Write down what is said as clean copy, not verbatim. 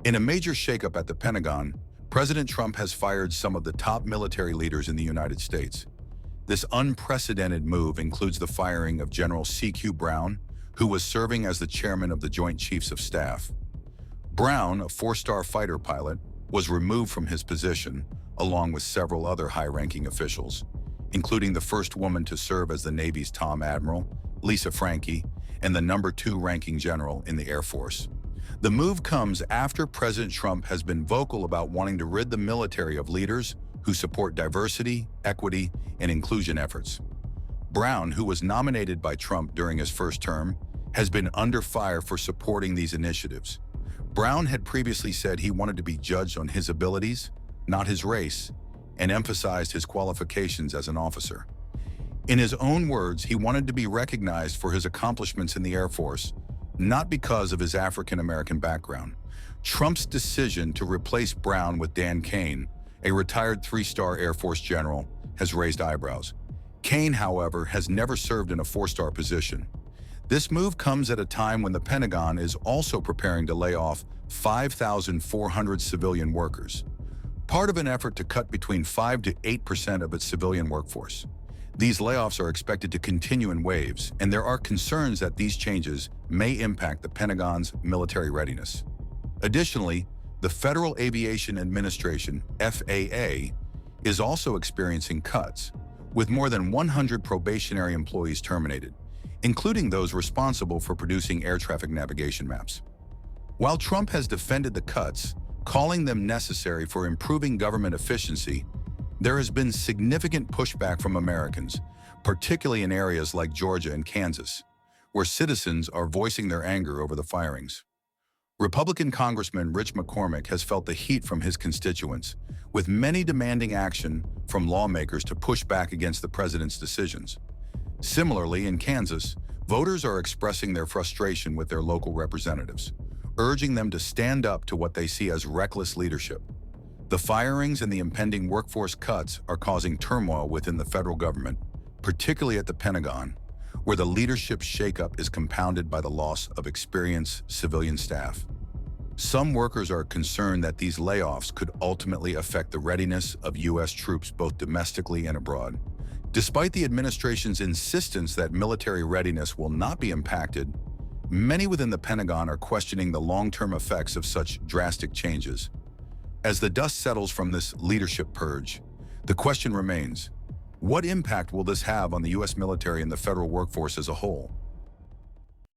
In a major shakeup at the Pentagon, President Trump has fired some of the top military leaders in the United States. This unprecedented move includes the firing of General C.Q. Brown, who was serving as the chairman of the Joint Chiefs of Staff. Brown, a four-star fighter pilot, was removed from his position, along with several other high-ranking officials, including the first woman to serve as the Navy's Tom Admiral, Lisa Franke, and the number 2 ranking general in the Air Force. The move comes after President Trump has been vocal about wanting to rid the military of leaders who support diversity, equity, and inclusion efforts. Brown, who was nominated by Trump during his first term, has been under fire for supporting these initiatives. Brown had previously said he wanted to be judged on his abilities, not his race, and emphasized his qualifications as an officer. In his own words, he wanted to be recognized for his accomplishments in the Air Force, not because of his African-American background. Trump's decision to replace Brown with Dan Kane, a retired 3-star Air Force general, has raised eyebrows. Kane, however, has never served in a 4-star position. This move comes at a time when the Pentagon is also preparing to lay off 5,400 civilian workers, part of an effort to cut between 5 to 8% of its civilian workforce. These layoffs are expected to continue in waves, and there are concerns that these changes may impact the Pentagon's military readiness. Additionally, the Federal Aviation Administration, FAA, is also experiencing cuts, with more than 100 probationary employees terminated, including those responsible for producing air traffic navigation maps. While Trump has defended the cuts, calling them necessary for improving government efficiency, there has been significant pushback from Americans, particularly in areas like Georgia and Kansas, where citizens are voicing their anger over the firings. Republican Congressman Rich McCormick has felt the heat from his constituents, with many demanding action from lawmakers to push back against the president's decisions. Similarly, in Kansas, voters are expressing their frustration with their local representatives, urging them to stand up to what they see as reckless leadership. The firings and the impending workforce cuts are causing turmoil within the federal government, particularly at the Pentagon, where the leadership shakeup is compounded by the loss of experienced civilian staff. Some workers are concerned that these layoffs could ultimately affect the readiness of U.S. troops both domestically and abroad. Despite the administration's insistence that military readiness will not be impacted, many within the Pentagon are questioning the long-term effects of such drastic changes. As the dust settles from this leadership purge, the question remains, what impact will this have on the U.S. military and the federal workforce as a whole?